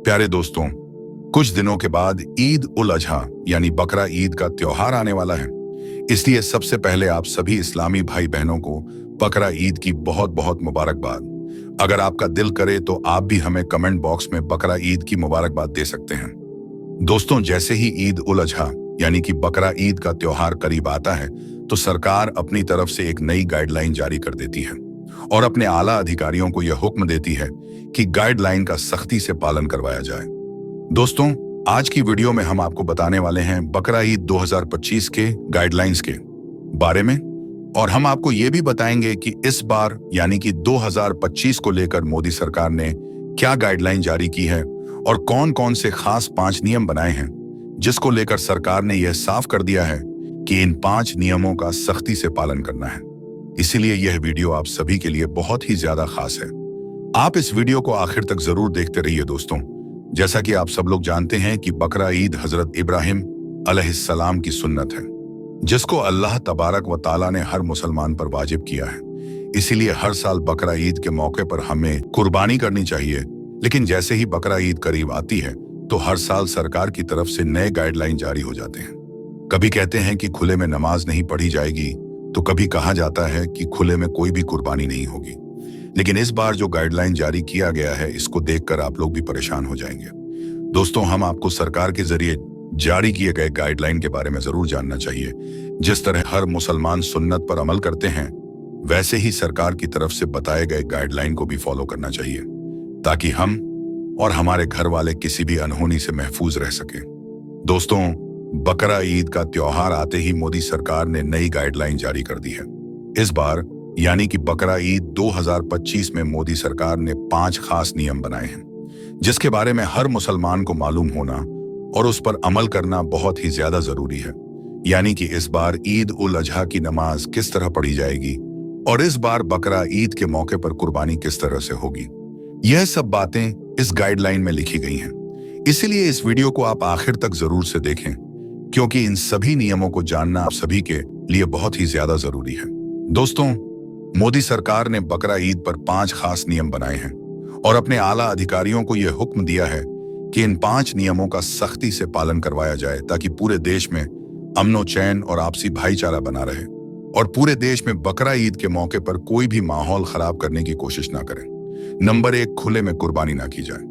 प्यारे दोस्तों, कुछ दिनों के बाद ईद उल अजहा यानी बकरा ईद का त्योहार आने वाला है। इसलिए सबसे पहले आप सभी इस्लामी भाई बहनों को बकरा ईद की बहुत बहुत मुबारकबाद। अगर आपका दिल करे तो आप भी हमें कमेंट बॉक्स में बकरा ईद की मुबारकबाद दे सकते हैं। दोस्तों, जैसे ही ईद उल अजहा यानी कि बकरा ईद का त्योहार करीब आता है तो सरकार अपनी तरफ से एक नई गाइडलाइन जारी कर देती है और अपने आला अधिकारियों को यह हुक्म देती है कि गाइडलाइन का सख्ती से पालन करवाया जाए। दोस्तों, आज की वीडियो में हम आपको बताने वाले हैं बकरा ईद 2025 के गाइडलाइंस के बारे में, और हम आपको ये भी बताएंगे कि इस बार यानी कि 2025 को लेकर मोदी सरकार ने क्या गाइडलाइन जारी की है और कौन कौन से खास 5 नियम बनाए हैं, जिसको लेकर सरकार ने यह साफ कर दिया है कि इन 5 नियमों का सख्ती से पालन करना है। इसीलिए यह वीडियो आप सभी के लिए बहुत ही ज्यादा खास है। आप इस वीडियो को आखिर तक जरूर देखते रहिए। दोस्तों, जैसा कि आप सब लोग जानते हैं कि बकरा ईद हजरत इब्राहिम अलैहिस्सलाम की सुन्नत है, जिसको अल्लाह तबारक व ताला ने हर मुसलमान पर वाजिब किया है। इसीलिए हर साल बकरा ईद के मौके पर हमें कुर्बानी करनी चाहिए। लेकिन जैसे ही बकरा ईद करीब आती है तो हर साल सरकार की तरफ से नए गाइडलाइन जारी हो जाते हैं। कभी कहते हैं कि खुले में नमाज नहीं पढ़ी जाएगी, तो कभी कहा जाता है कि खुले में कोई भी कुर्बानी नहीं होगी। लेकिन इस बार जो गाइडलाइन जारी किया गया है, इसको देखकर आप लोग भी परेशान हो जाएंगे। दोस्तों, हम आपको सरकार के जरिए जारी किए गए गाइडलाइन के बारे में जरूर जानना चाहिए। जिस तरह हर मुसलमान सुन्नत पर अमल करते हैं, वैसे ही सरकार की तरफ से बताए गए गाइडलाइन को भी फॉलो करना चाहिए, ताकि हम और हमारे घर वाले किसी भी अनहोनी से महफूज रह सके। दोस्तों, बकरा ईद का त्योहार आते ही मोदी सरकार ने नई गाइडलाइन जारी कर दी है। इस बार यानी कि बकरा ईद 2025 में मोदी सरकार ने 5 खास नियम बनाए हैं, जिसके बारे में हर मुसलमान को मालूम होना और उस पर अमल करना बहुत ही ज्यादा जरूरी है। यानी कि इस बार ईद उल अजहा की नमाज किस तरह पढ़ी जाएगी और इस बार बकरा ईद के मौके पर कुर्बानी किस तरह से होगी, यह सब बातें इस गाइडलाइन में लिखी गई हैं। इसीलिए इस वीडियो को आप आखिर तक जरूर से देखें, क्योंकि इन सभी नियमों को जानना आप सभी के लिए बहुत ही ज्यादा जरूरी है। दोस्तों, मोदी सरकार ने बकरा ईद पर 5 खास नियम बनाए हैं और अपने आला अधिकारियों को यह हुक्म दिया है कि इन 5 नियमों का सख्ती से पालन करवाया जाए, ताकि पूरे देश में अमनो चैन और आपसी भाईचारा बना रहे और पूरे देश में बकरा ईद के मौके पर कोई भी माहौल खराब करने की कोशिश ना करें। नंबर 1, खुले में कुर्बानी ना की जाए।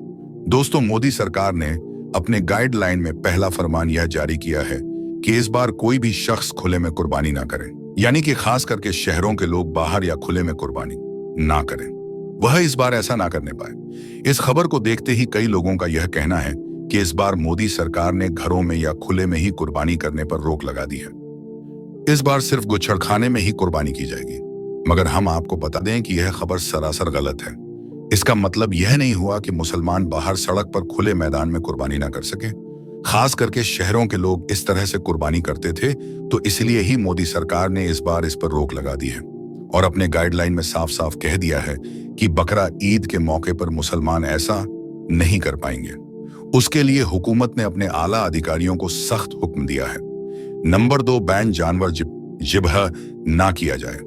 दोस्तों, मोदी सरकार ने अपने गाइडलाइन में पहला फरमान यह जारी किया है कि इस बार कोई भी शख्स खुले में कुर्बानी ना करे, यानी कि खास करके शहरों के लोग बाहर या खुले में कुर्बानी ना करें, वह इस बार ऐसा ना करने पाए। इस खबर को देखते ही कई लोगों का यह कहना है कि इस बार मोदी सरकार ने घरों में या खुले में ही कुर्बानी करने पर रोक लगा दी है। इस बार सिर्फ गुच्छड़खाने में ही कुर्बानी की जाएगी। मगर हम आपको बता दें कि यह खबर सरासर गलत है। इसका मतलब यह नहीं हुआ कि मुसलमान बाहर सड़क पर खुले मैदान में कुर्बानी ना कर सके। खास करके शहरों के लोग इस तरह से कुर्बानी करते थे, तो इसलिए ही मोदी सरकार ने इस बार इस पर रोक लगा दी है और अपने गाइडलाइन में साफ साफ कह दिया है कि बकरा ईद के मौके पर मुसलमान ऐसा नहीं कर पाएंगे। उसके लिए हुकूमत ने अपने आला अधिकारियों को सख्त हुक्म दिया है। नंबर 2, बैन जानवर ज़िब्ह ना किया जाए।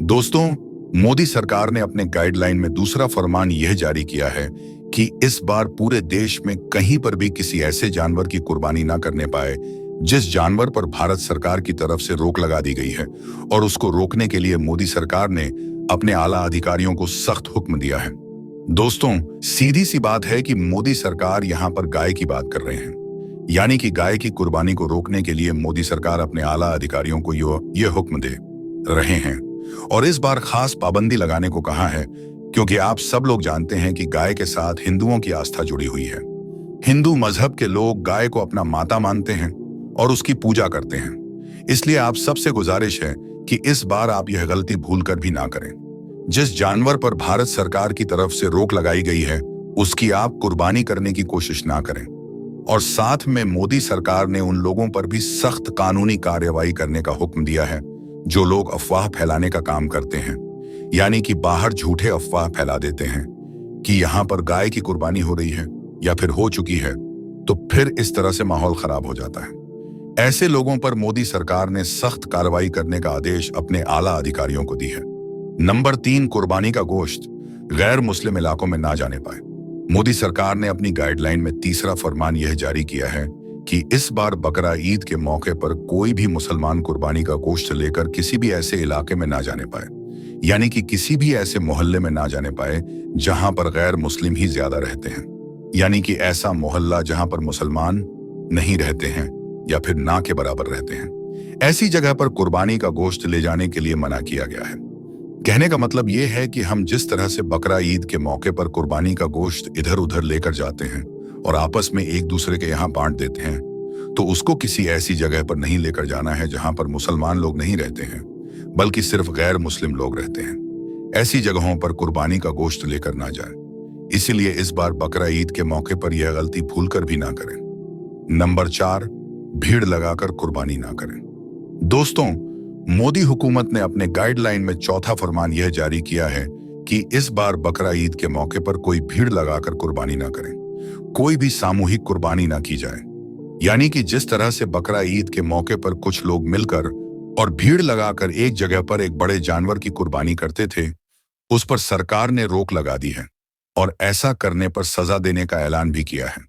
दोस्तों, मोदी सरकार ने अपने गाइडलाइन में दूसरा फरमान यह जारी किया है कि इस बार पूरे देश में कहीं पर भी किसी ऐसे जानवर की कुर्बानी ना करने पाए जिस जानवर पर भारत सरकार की तरफ से रोक लगा दी गई है, और उसको रोकने के लिए मोदी सरकार ने अपने आला अधिकारियों को सख्त हुक्म दिया है। दोस्तों, सीधी सी बात है कि मोदी सरकार यहाँ पर गाय की बात कर रहे हैं, यानी कि गाय की कुर्बानी को रोकने के लिए मोदी सरकार अपने आला अधिकारियों को यह हुक्म दे रहे हैं और इस बार खास पाबंदी लगाने को कहा है, क्योंकि आप सब लोग जानते हैं कि गाय के साथ हिंदुओं की आस्था जुड़ी हुई है। हिंदू मजहब के लोग गाय को अपना माता मानते हैं और उसकी पूजा करते हैं। इसलिए आप सबसे गुजारिश है कि इस बार आप यह गलती भूल कर भी ना करें। जिस जानवर पर भारत सरकार की तरफ से रोक लगाई गई है, उसकी आप कुर्बानी करने की कोशिश ना करें। और साथ में मोदी सरकार ने उन लोगों पर भी सख्त कानूनी कार्रवाई करने का हुक्म दिया है जो लोग अफवाह फैलाने का काम करते हैं, यानी कि बाहर झूठे अफवाह फैला देते हैं कि यहाँ पर गाय की कुर्बानी हो रही है या फिर हो चुकी है, तो फिर इस तरह से माहौल खराब हो जाता है। ऐसे लोगों पर मोदी सरकार ने सख्त कार्रवाई करने का आदेश अपने आला अधिकारियों को दी है। नंबर 3, कुर्बानी का गोश्त गैर मुस्लिम इलाकों में ना जाने पाए। मोदी सरकार ने अपनी गाइडलाइन में तीसरा फरमान यह जारी किया है कि इस बार बकरा ईद के मौके पर कोई भी मुसलमान कुर्बानी का गोश्त लेकर किसी भी ऐसे इलाके में ना जाने पाए, यानी कि किसी भी ऐसे मोहल्ले में ना जाने पाए जहां पर गैर मुस्लिम ही ज्यादा रहते हैं, यानी कि ऐसा मोहल्ला जहां पर मुसलमान नहीं रहते हैं या फिर ना के बराबर रहते हैं, ऐसी जगह पर कुर्बानी का गोश्त ले जाने के लिए मना किया गया है। कहने का मतलब यह है कि हम जिस तरह से बकरा ईद के मौके पर कुर्बानी का गोश्त इधर उधर लेकर जाते हैं और आपस में एक दूसरे के यहाँ बांट देते हैं, तो उसको किसी ऐसी जगह पर नहीं लेकर जाना है जहां पर मुसलमान लोग नहीं रहते हैं, बल्कि सिर्फ गैर मुस्लिम लोग रहते हैं। ऐसी जगहों पर कुर्बानी का गोश्त लेकर ना जाए। इसीलिए इस बार बकरा ईद के मौके पर यह गलती भूलकर भी ना करें। नंबर 4, भीड़ लगाकर कुर्बानी ना करें। दोस्तों, मोदी हुकूमत ने अपने गाइडलाइन में चौथा फरमान यह जारी किया है कि इस बार बकरा ईद के मौके पर कोई भीड़ लगाकर कुर्बानी ना करें, कोई भी सामूहिक कुर्बानी ना की जाए। यानी कि जिस तरह से बकरा ईद के मौके पर कुछ लोग मिलकर और भीड़ लगाकर एक जगह पर एक बड़े जानवर की कुर्बानी करते थे, उस पर सरकार ने रोक लगा दी है और ऐसा करने पर सजा देने का ऐलान भी किया है।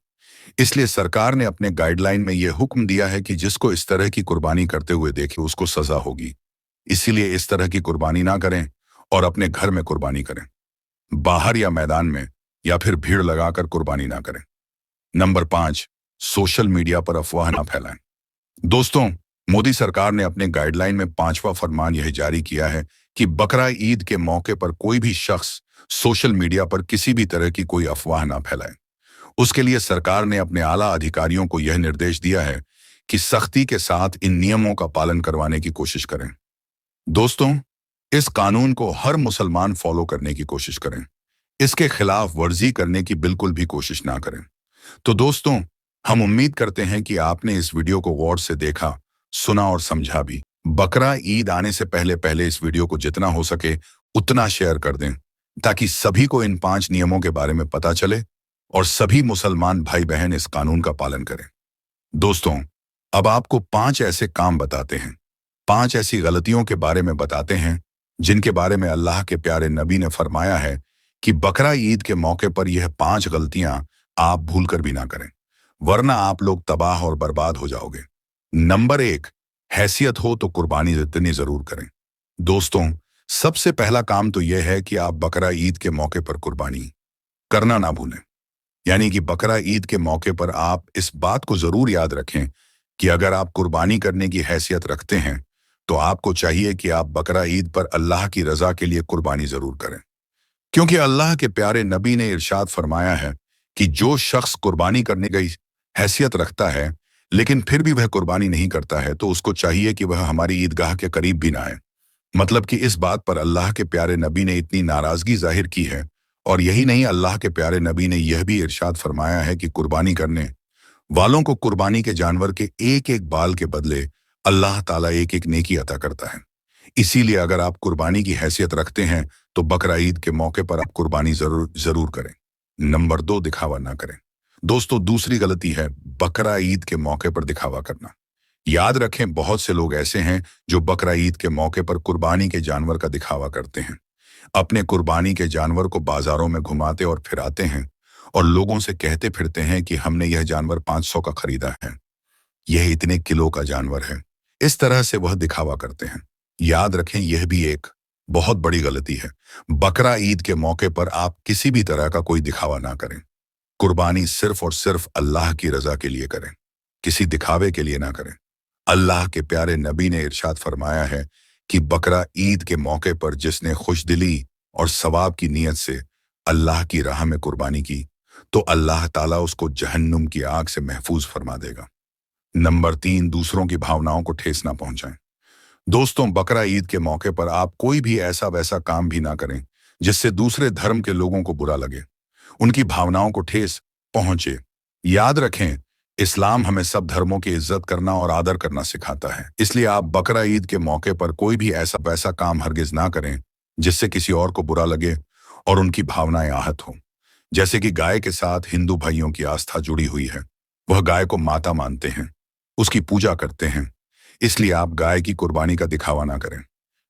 इसलिए सरकार ने अपने गाइडलाइन में यह हुक्म दिया है कि जिसको इस तरह की कुर्बानी करते हुए देखे उसको सजा होगी। इसीलिए इस तरह की कुर्बानी ना करें और अपने घर में कुर्बानी करें, बाहर या मैदान में या फिर भीड़ लगाकर कुर्बानी ना करें। नंबर 5, सोशल मीडिया पर अफवाह ना फैलाएं। दोस्तों, मोदी सरकार ने अपने गाइडलाइन में 5वां फरमान यह जारी किया है कि बकरा ईद के मौके पर कोई भी शख्स सोशल मीडिया पर किसी भी तरह की कोई अफवाह ना फैलाए। उसके लिए सरकार ने अपने आला अधिकारियों को यह निर्देश दिया है कि सख्ती के साथ इन नियमों का पालन करवाने की कोशिश करें। दोस्तों, इस कानून को हर मुसलमान फॉलो करने की कोशिश करें, इसके खिलाफ वर्जी करने की बिल्कुल भी कोशिश ना करें। तो दोस्तों, हम उम्मीद करते हैं कि आपने इस वीडियो को गौर से देखा, सुना और समझा भी। बकरा ईद आने से पहले पहले इस वीडियो को जितना हो सके उतना शेयर कर दें, ताकि सभी को इन 5 नियमों के बारे में पता चले और सभी मुसलमान भाई बहन इस कानून का पालन करें। दोस्तों, अब आपको 5 ऐसे काम बताते हैं, 5 ऐसी गलतियों के बारे में बताते हैं जिनके बारे में अल्लाह के प्यारे नबी ने फरमाया है कि बकरा ईद के मौके पर यह 5 गलतियां आप भूलकर भी ना करें, वरना आप लोग तबाह और बर्बाद हो जाओगे। नंबर 1, हैसियत हो तो कुर्बानी इतनी जरूर करें। दोस्तों, सबसे पहला काम तो यह है कि आप बकरा ईद के मौके पर कुर्बानी करना ना भूलें। यानी कि बकरा ईद के मौके पर आप इस बात को जरूर याद रखें कि अगर आप कुर्बानी करने की हैसियत रखते हैं तो आपको चाहिए कि आप बकरा ईद पर अल्लाह की रजा के लिए कुर्बानी जरूर करें, क्योंकि अल्लाह के प्यारे नबी ने इरशाद फरमाया है कि जो शख्स कुर्बानी करने की हैसियत रखता है लेकिन फिर भी वह कुर्बानी नहीं करता है तो उसको चाहिए कि वह हमारी ईदगाह के करीब भी ना आए। मतलब कि इस बात पर अल्लाह के प्यारे नबी ने इतनी नाराजगी जाहिर की है। और यही नहीं, अल्लाह के प्यारे नबी ने यह भी इरशाद फरमाया है कि कुर्बानी करने वालों को कुर्बानी के जानवर के एक एक बाल के बदले अल्लाह ताला एक एक नेकी अता करता है। इसीलिए अगर आप कुर्बानी की हैसियत रखते हैं तो बकरा ईद के मौके पर आप कुर्बानी जरूर करें। नंबर 2, दिखावा ना करें। दोस्तों, दूसरी गलती है बकरा ईद के मौके पर दिखावा करना। याद रखें, बहुत से लोग ऐसे हैं जो बकरा ईद के मौके पर कुर्बानी के जानवर का दिखावा करते हैं, अपने कुर्बानी के जानवर को बाजारों में घुमाते और फिराते हैं और लोगों से कहते फिरते हैं कि हमने यह जानवर 500 का खरीदा है, यह इतने किलो का जानवर है। इस तरह से वह दिखावा करते हैं। याद रखें, यह भी एक बहुत बड़ी गलती है। बकरा ईद के मौके पर आप किसी भी तरह का कोई दिखावा ना करें। कुर्बानी सिर्फ और सिर्फ अल्लाह की रजा के लिए करें, किसी दिखावे के लिए ना करें। अल्लाह के प्यारे नबी ने इरशाद फरमाया है कि बकरा ईद के मौके पर जिसने खुशदिली और सवाब की नीयत से अल्लाह की राह में कुर्बानी की तो अल्लाह ताला उसको जहन्नुम की आग से महफूज फरमा देगा। नंबर 3, दूसरों की भावनाओं को ठेस ना पहुंचाएं। दोस्तों, बकरा ईद के मौके पर आप कोई भी ऐसा वैसा काम भी ना करें जिससे दूसरे धर्म के लोगों को बुरा लगे, उनकी भावनाओं को ठेस पहुंचे। याद रखें, इस्लाम हमें सब धर्मों की इज्जत करना और आदर करना सिखाता है। इसलिए आप बकरा ईद के मौके पर कोई भी ऐसा वैसा काम हरगिज ना करें जिससे किसी और को बुरा लगे और उनकी भावनाएं आहत हो। जैसे कि गाय के साथ हिंदू भाइयों की आस्था जुड़ी हुई है, वह गाय को माता मानते हैं, उसकी पूजा करते हैं, इसलिए आप गाय की कुर्बानी का दिखावा ना करें।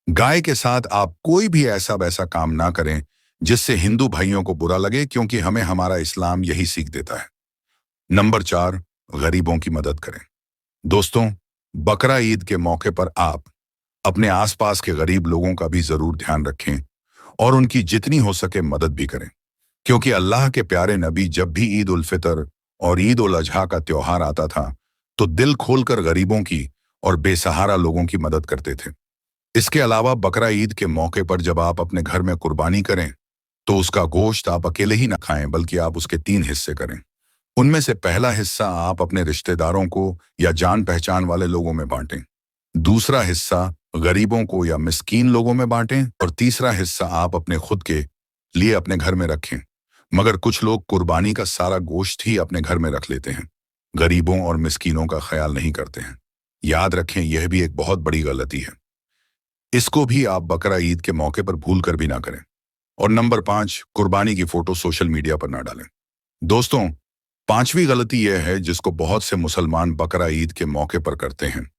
गाय के साथ आप कोई भी ऐसा वैसा काम ना करें जिससे हिंदू भाइयों को बुरा लगे, क्योंकि हमें हमारा इस्लाम यही सीख देता है। नंबर 4, गरीबों की मदद करें। दोस्तों, बकरा ईद के मौके पर आप अपने आसपास के गरीब लोगों का भी जरूर ध्यान रखें और उनकी जितनी हो सके मदद भी करें, क्योंकि अल्लाह के प्यारे नबी जब भी ईद उल फितर और ईद उल अजहा का त्योहार आता था तो दिल खोलकर गरीबों की और बेसहारा लोगों की मदद करते थे। इसके अलावा बकरा ईद के मौके पर जब आप अपने घर में कुर्बानी करें तो उसका गोश्त आप अकेले ही न खाएं, बल्कि आप उसके 3 हिस्से करें। उनमें से पहला हिस्सा आप अपने रिश्तेदारों को या जान पहचान वाले लोगों में बांटें, दूसरा हिस्सा गरीबों को या मिस्कीन लोगों में बांटें और तीसरा हिस्सा आप अपने खुद के लिए अपने घर में रखें। मगर कुछ लोग कुर्बानी का सारा गोश्त ही अपने घर में रख लेते हैं, गरीबों और मिस्कीनों का ख्याल नहीं करते हैं। याद रखें, यह भी एक बहुत बड़ी गलती है। इसको भी आप बकरा ईद के मौके पर भूल कर भी ना करें। और नंबर 5, कुर्बानी की फोटो सोशल मीडिया पर ना डालें। दोस्तों, 5वीं गलती यह है जिसको बहुत से मुसलमान बकरा ईद के मौके पर करते हैं।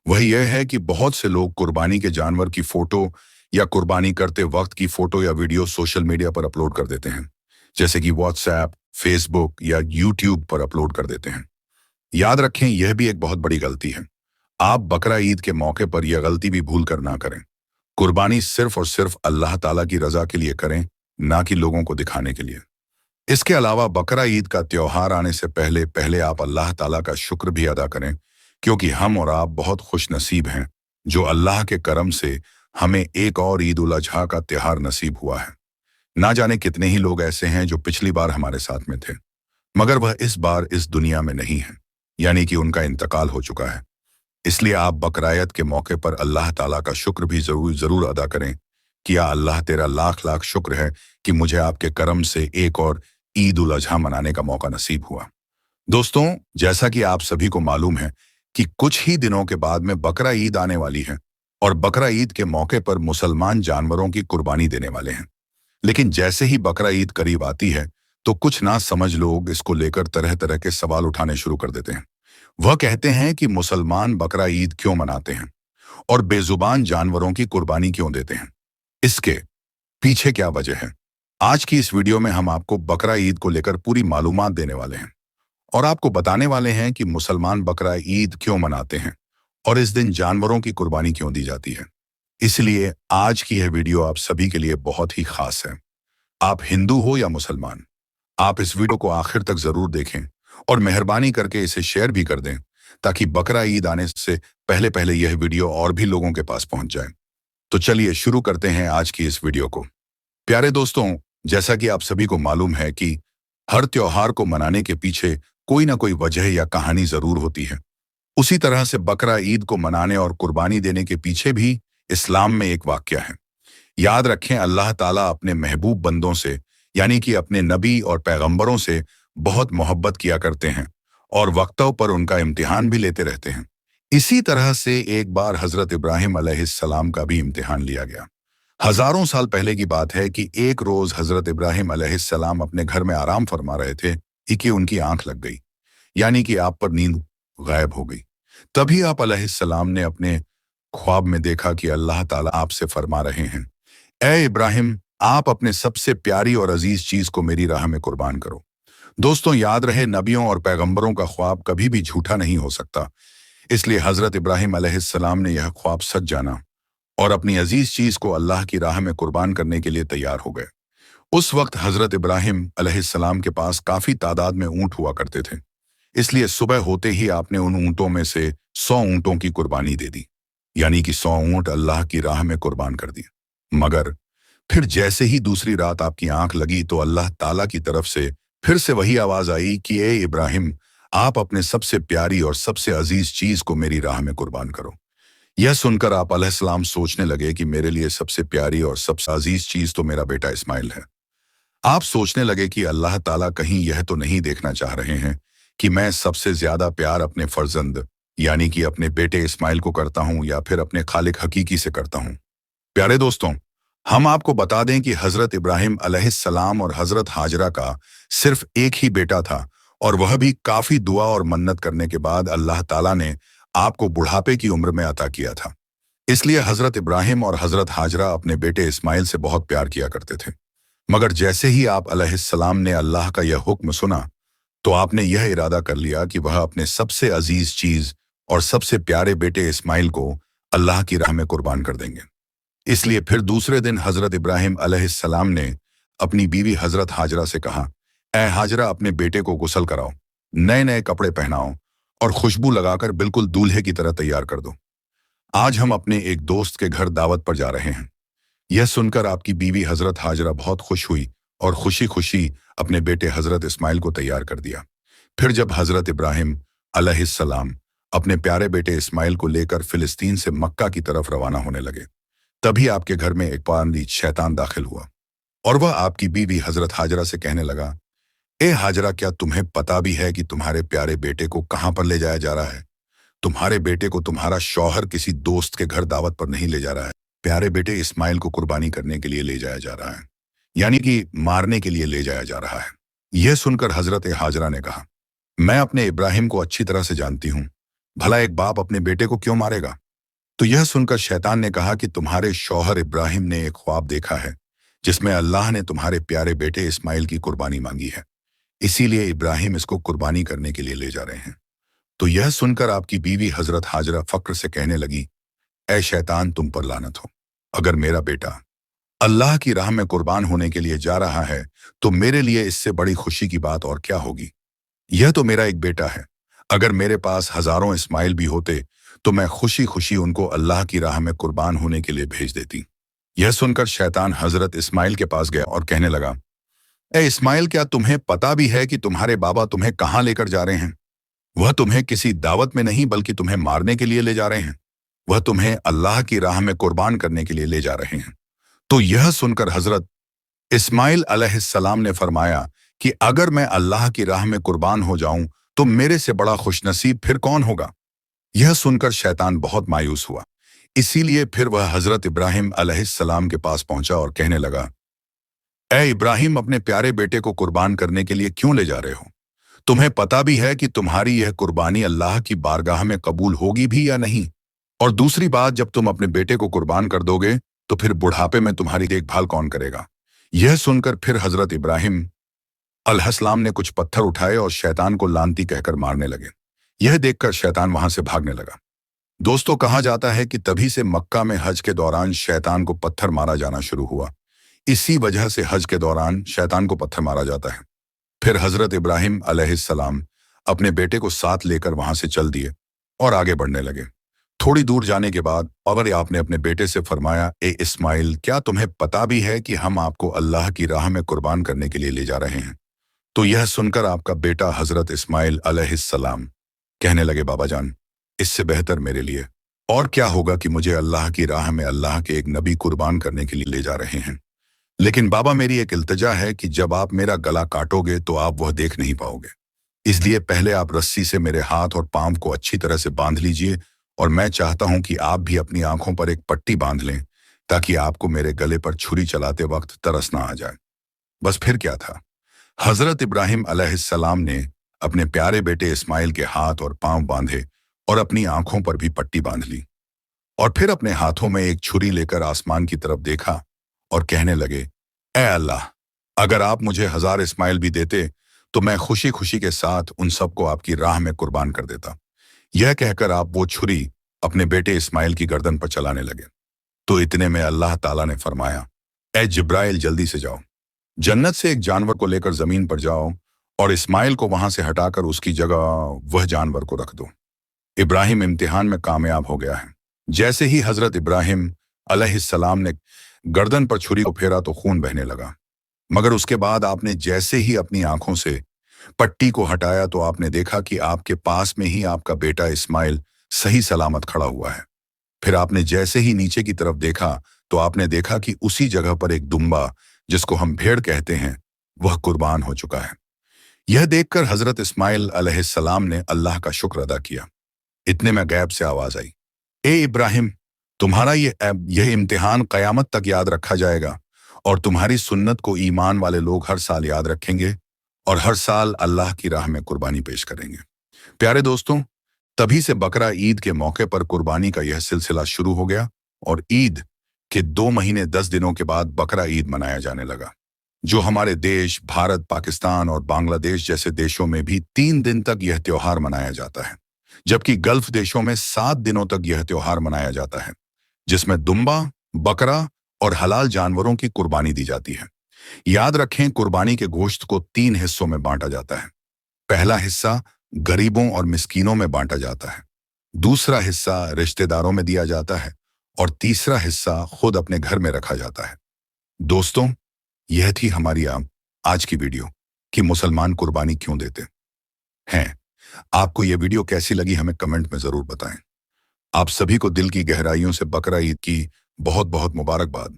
वह यह है कि बहुत से लोग कुर्बानी के जानवर की फोटो या कुर्बानी करते वक्त की फोटो या वीडियो सोशल मीडिया पर अपलोड कर देते हैं, जैसे कि व्हाट्सएप, फेसबुक या यूट्यूब पर अपलोड कर देते हैं। याद रखें, यह भी एक बहुत बड़ी गलती है। आप बकरा ईद के मौके पर यह गलती भी भूल कर ना करें। कुर्बानी सिर्फ और सिर्फ अल्लाह ताला की रजा के लिए करें, ना कि लोगों को दिखाने के लिए। इसके अलावा बकरा ईद का त्योहार आने से पहले पहले आप अल्लाह ताला का शुक्र भी अदा करें, क्योंकि हम और आप बहुत खुश नसीब हैं जो अल्लाह के करम से हमें एक और ईद उल अजहा का त्योहार नसीब हुआ है। ना जाने कितने ही लोग ऐसे हैं जो पिछली बार हमारे साथ में थे, मगर वह इस बार इस दुनिया में नहीं है, यानी कि उनका इंतकाल हो चुका है। इसलिए आप बकरायत के मौके पर अल्लाह ताला का शुक्र भी जरूर अदा करें कि या अल्लाह, तेरा लाख लाख शुक्र है कि मुझे आपके करम से एक और ईद उल अजहा मनाने का मौका नसीब हुआ। दोस्तों, जैसा कि आप सभी को मालूम है कि कुछ ही दिनों के बाद में बकरा ईद आने वाली है और बकरा ईद के मौके पर मुसलमान जानवरों की कुर्बानी देने वाले हैं। लेकिन जैसे ही बकरा ईद करीब आती है तो कुछ ना समझ लोग इसको लेकर तरह तरह के सवाल उठाने शुरू कर देते हैं। वह कहते हैं कि मुसलमान बकरा ईद क्यों मनाते हैं और बेजुबान जानवरों की कुर्बानी क्यों देते हैं, इसके पीछे क्या वजह है। आज की इस वीडियो में हम आपको बकरा ईद को लेकर पूरी मालूमात देने वाले हैं और आपको बताने वाले हैं कि मुसलमान बकरा ईद क्यों मनाते हैं और इस दिन जानवरों की कुर्बानी क्यों दी जाती है। इसलिए आज की यह वीडियो आप सभी के लिए बहुत ही खास है। आप हिंदू हो या मुसलमान, आप इस वीडियो को आखिर तक जरूर देखें और मेहरबानी करके इसे शेयर भी कर दें, ताकि बकरा ईद आने से पहले पहले यह वीडियो और भी लोगों के पास पहुंच जाए। तो चलिए शुरू करते हैं आज की इस वीडियो को। प्यारे दोस्तों, जैसा कि आप सभी को मालूम है कि हर त्योहार को मनाने के पीछे कोई ना कोई वजह या कहानी जरूर होती है। उसी तरह से बकरा ईद को मनाने और कुर्बानी देने के पीछे भी इस्लाम में एक वाकया है। याद रखें, अल्लाह ताला अपने महबूब बंदों से, यानी कि अपने नबी और पैगंबरों से बहुत मोहब्बत किया करते हैं और वक्तों पर उनका इम्तिहान भी लेते रहते हैं। इसी तरह से एक बार हजरत इब्राहिम अलैहिस्सलाम का भी इम्तिहान लिया गया। हजारों साल पहले की बात है कि एक रोज हजरत इब्राहिम अलैहिस्सलाम अपने घर में आराम फरमा रहे थे कि उनकी आंख लग गई, यानी कि आप पर नींद गायब हो गई। तभी आप अलैहिस्सलाम ने अपने ख्वाब में देखा कि अल्लाह ताला आपसे फरमा रहे हैं, ए इब्राहिम, आप अपने सबसे प्यारी और अजीज चीज को मेरी राह में कुर्बान करो। दोस्तों, याद रहे, नबियों और पैगंबरों का ख्वाब कभी भी झूठा नहीं हो सकता। इसलिए हजरत इब्राहिम अलैहिस्सलाम ने यह ख्वाब सच जाना और अपनी अजीज चीज को अल्लाह की राह में कुर्बान करने के लिए तैयार हो गए। उस वक्त हजरत इब्राहिम अलैहिस्सलाम के पास काफी तादाद में ऊंट हुआ करते थे, इसलिए सुबह होते ही आपने उन ऊंटों में से 100 ऊंटों की कुर्बानी दे दी, यानी कि 100 ऊंट अल्लाह की राह में कुर्बान कर दिए। मगर फिर जैसे ही दूसरी रात आपकी आंख लगी तो अल्लाह ताला की तरफ से फिर से वही आवाज आई कि ए इब्राहिम, आप अपने सबसे प्यारी और सबसे अजीज चीज को मेरी राह में कुर्बान करो। यह सुनकर आप अलैहिस्सलाम सोचने लगे कि मेरे लिए सबसे प्यारी और सबसे अजीज चीज तो मेरा बेटा इस्माइल है। आप सोचने लगे कि अल्लाह ताला कहीं यह तो नहीं देखना चाह रहे हैं कि मैं सबसे ज्यादा प्यार अपने फर्जंद, यानी कि अपने बेटे इस्माइल को करता हूं या फिर अपने खालिक हकीकी से करता हूं। प्यारे दोस्तों, हम आपको बता दें कि हजरत इब्राहिम अलैहिस्सलाम और हजरत हाजरा का सिर्फ एक ही बेटा था, और वह भी काफी दुआ और मन्नत करने के बाद अल्लाह ताला ने आपको बुढ़ापे की उम्र में अता किया था। इसलिए हजरत इब्राहिम और हजरत हाजरा अपने बेटे इस्माइल से बहुत प्यार किया करते थे। मगर जैसे ही आप अलैहिस्सलाम ने अल्लाह का यह हुक्म सुना तो आपने यह इरादा कर लिया कि वह अपने सबसे अजीज चीज और सबसे प्यारे बेटे इस्माइल को अल्लाह की राह में कुर्बान कर देंगे। इसलिए फिर दूसरे दिन हजरत इब्राहिम अलैहिस्सलाम ने अपनी बीवी हजरत हाजरा से कहा, ए हाजरा, अपने बेटे को गुस्ल कराओ, नए नए कपड़े पहनाओ और खुशबू लगाकर बिल्कुल दूल्हे की तरह तैयार कर दो। आज हम अपने एक दोस्त के घर दावत पर जा रहे हैं। यह सुनकर आपकी बीवी हजरत हाजरा बहुत खुश हुई और खुशी खुशी अपने बेटे हजरत इस्माइल को तैयार कर दिया। फिर जब हजरत इब्राहिम अलैहिस्सलाम अपने प्यारे बेटे इस्माइल को लेकर फिलिस्तीन से मक्का की तरफ रवाना होने लगे, तभी आपके घर में एक पारंदी शैतान दाखिल हुआ और वह आपकी बीवी हजरत हाजरा से कहने लगा, ए हाजरा, क्या तुम्हें पता भी है कि तुम्हारे प्यारे बेटे को कहां पर ले जाया जा रहा है? तुम्हारे बेटे को तुम्हारा शौहर किसी दोस्त के घर दावत पर नहीं ले जा रहा है, प्यारे बेटे इस्माइल को कुर्बानी करने के लिए ले जाया जा रहा है, यानी कि मारने के लिए ले जाया जा रहा है। यह सुनकर हजरत हाजरा ने कहा, मैं अपने इब्राहिम को अच्छी तरह से जानती हूं, भला एक बाप अपने बेटे को क्यों मारेगा? तो यह सुनकर शैतान ने कहा कि तुम्हारे शौहर इब्राहिम ने एक ख्वाब देखा है जिसमें अल्लाह ने तुम्हारे प्यारे बेटे इस्माइल की कुर्बानी मांगी है, इसीलिए इब्राहिम इसको कुर्बानी करने के लिए ले जा रहे हैं। तो यह सुनकर आपकी बीवी हजरत हाजरा फक्र से कहने लगी, ऐ शैतान, तुम पर लानत हो, अगर मेरा बेटा अल्लाह की राह में कुर्बान होने के लिए जा रहा है तो मेरे लिए इससे बड़ी खुशी की बात और क्या होगी। यह तो मेरा एक बेटा है, अगर मेरे पास हजारों इस्माइल भी होते तो मैं खुशी खुशी उनको अल्लाह की राह में कुर्बान होने के लिए भेज देती। यह सुनकर शैतान हजरत इस्माइल के पास गया और कहने लगा, ए इस्माइल, क्या तुम्हें पता भी है कि तुम्हारे बाबा तुम्हें कहाँ लेकर जा रहे हैं? वह तुम्हें किसी दावत में नहीं बल्कि तुम्हें मारने के लिए ले जा रहे हैं। वह तुम्हें अल्लाह की राह में कुर्बान करने के लिए ले जा रहे हैं। तो यह सुनकर हजरत इस्माइल अलैहिस्सलाम ने फरमाया कि अगर मैं अल्लाह की राह में कुर्बान हो जाऊं तो मेरे से बड़ा खुशनसीब फिर कौन होगा। यह सुनकर शैतान बहुत मायूस हुआ, इसीलिए फिर वह हजरत इब्राहिम अलैहिस्सलाम के पास पहुंचा और कहने लगा, ए इब्राहिम, अपने प्यारे बेटे को कुर्बान करने के लिए क्यों ले जा रहे हो? तुम्हें पता भी है कि तुम्हारी यह कुर्बानी अल्लाह की बारगाह में कबूल होगी भी या नहीं? और दूसरी बात, जब तुम अपने बेटे को कुर्बान कर दोगे तो फिर बुढ़ापे में तुम्हारी देखभाल कौन करेगा? यह सुनकर फिर हजरत इब्राहिम अलैहिस्सलाम ने कुछ पत्थर उठाए और शैतान को लानती कहकर मारने लगे। यह देखकर शैतान वहां से भागने लगा। दोस्तों, कहा जाता है कि तभी से मक्का में हज के दौरान शैतान को पत्थर मारा जाना शुरू हुआ। इसी वजह से हज के दौरान शैतान को पत्थर मारा जाता है। फिर हजरत इब्राहिम अलैहिस्सलाम अपने बेटे को साथ लेकर वहां से चल दिए और आगे बढ़ने लगे। थोड़ी दूर जाने के बाद और आपने अपने बेटे से फरमाया, ए इस्माइल, क्या तुम्हें पता भी है कि हम आपको अल्लाह की राह में कुर्बान करने के लिए ले जा रहे हैं? तो यह सुनकर आपका बेटा हजरत इस्माइल अलैहिस्सलाम कहने लगे, बाबा जान, इससे बेहतर मेरे लिए और क्या होगा कि मुझे अल्लाह की राह में अल्लाह के एक नबी कुर्बान करने के लिए ले जा रहे हैं। लेकिन बाबा, मेरी एक इल्तिजा है कि जब आप मेरा गला काटोगे तो आप वह देख नहीं पाओगे, इसलिए पहले आप रस्सी से मेरे हाथ और पांव को अच्छी तरह से बांध लीजिए और मैं चाहता हूं कि आप भी अपनी आंखों पर एक पट्टी बांध लें ताकि आपको मेरे गले पर छुरी चलाते वक्त तरस ना आ जाए। बस फिर क्या था, हजरत इब्राहिम अलैहिस्सलाम ने अपने प्यारे बेटे इस्माइल के हाथ और पांव बांधे और अपनी आंखों पर भी पट्टी बांध ली और फिर अपने हाथों में एक छुरी लेकर आसमान की तरफ देखा और कहने लगे, ए अल्लाह, अगर आप मुझे 1000 इस्माइल भी देते तो मैं खुशी खुशी के साथ उन सबको आपकी राह में कुर्बान कर देता। यह कहकर आप वो छुरी अपने बेटे इस्माइल की गर्दन पर चलाने लगे। तो इतने में अल्लाह ताला ने फरमाया, ए जिब्राइल, जल्दी से जाओ, जन्नत से एक जानवर को लेकर जमीन पर जाओ और इस्माइल को वहां से हटाकर उसकी जगह वह जानवर को रख दो। इब्राहिम इम्तिहान में कामयाब हो गया है। जैसे ही हजरत इब्राहिम अलैहिस्सलाम ने गर्दन पर छुरी को फेरा तो खून बहने लगा, मगर उसके बाद आपने जैसे ही अपनी आंखों से पट्टी को हटाया तो आपने देखा कि आपके पास में ही आपका बेटा इस्माइल सही सलामत खड़ा हुआ है। फिर आपने जैसे ही नीचे की तरफ देखा तो आपने देखा कि उसी जगह पर एक दुम्बा, जिसको हम भेड़ कहते हैं, वह कुर्बान हो चुका है। यह देखकर हजरत इस्माइल अलैहिस्सलाम ने अल्लाह का शुक्र अदा किया। इतने में गैब से आवाज आई, ए इब्राहिम, तुम्हारा यह इम्तिहान कयामत तक याद रखा जाएगा और तुम्हारी सुन्नत को ईमान वाले लोग हर साल याद रखेंगे और हर साल अल्लाह की राह में कुर्बानी पेश करेंगे। प्यारे दोस्तों, तभी से बकरा ईद के मौके पर कुर्बानी का यह सिलसिला शुरू हो गया और ईद के 2 महीने 10 दिनों के बाद बकरा ईद मनाया जाने लगा। जो हमारे देश भारत, पाकिस्तान और बांग्लादेश जैसे देशों में भी 3 दिन तक यह त्योहार मनाया जाता है, जबकि गल्फ देशों में 7 दिनों तक यह त्योहार मनाया जाता है, जिसमें दुम्बा, बकरा और हलाल जानवरों की कुर्बानी दी जाती है। याद रखें, कुर्बानी के गोश्त को 3 हिस्सों में बांटा जाता है। पहला हिस्सा गरीबों और मिस्कीनों में बांटा जाता है, दूसरा हिस्सा रिश्तेदारों में दिया जाता है और तीसरा हिस्सा खुद अपने घर में रखा जाता है। दोस्तों, यह थी हमारी आज की वीडियो कि मुसलमान कुर्बानी क्यों देते हैं। आपको यह वीडियो कैसी लगी हमें कमेंट में जरूर बताएं। आप सभी को दिल की गहराइयों से बकरा ईद की बहुत बहुत मुबारकबाद।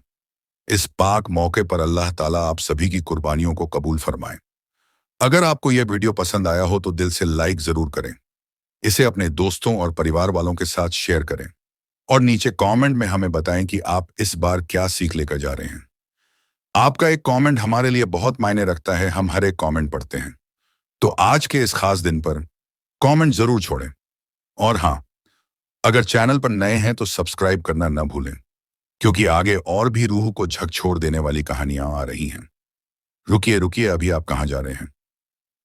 इस पाक मौके पर अल्लाह ताला आप सभी की कुर्बानियों को कबूल फरमाए। अगर आपको यह वीडियो पसंद आया हो तो दिल से लाइक जरूर करें, इसे अपने दोस्तों और परिवार वालों के साथ शेयर करें और नीचे कमेंट में हमें बताएं कि आप इस बार क्या सीख लेकर जा रहे हैं। आपका एक कमेंट हमारे लिए बहुत मायने रखता है, हम हर एक कमेंट पढ़ते हैं। तो आज के इस खास दिन पर कमेंट जरूर छोड़ें और हाँ, अगर चैनल पर नए हैं तो सब्सक्राइब करना न भूलें, क्योंकि आगे और भी रूह को झकझोर देने वाली कहानियां आ रही हैं। रुकिए रुकिए, अभी आप कहां जा रहे हैं?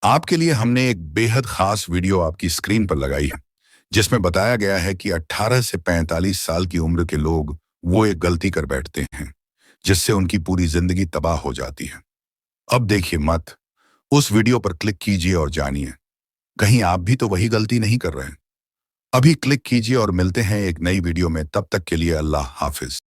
आपके लिए हमने एक बेहद खास वीडियो आपकी स्क्रीन पर लगाई है, जिसमें बताया गया है कि 18 से 45 साल की उम्र के लोग वो एक गलती कर बैठते हैं जिससे उनकी पूरी जिंदगी तबाह हो जाती है। अब देखिए मत, उस वीडियो पर क्लिक कीजिए और जानिए, कहीं आप भी तो वही गलती नहीं कर रहे हैं। अभी क्लिक कीजिए और मिलते हैं एक नई वीडियो में। तब तक के लिए अल्लाह हाफिज।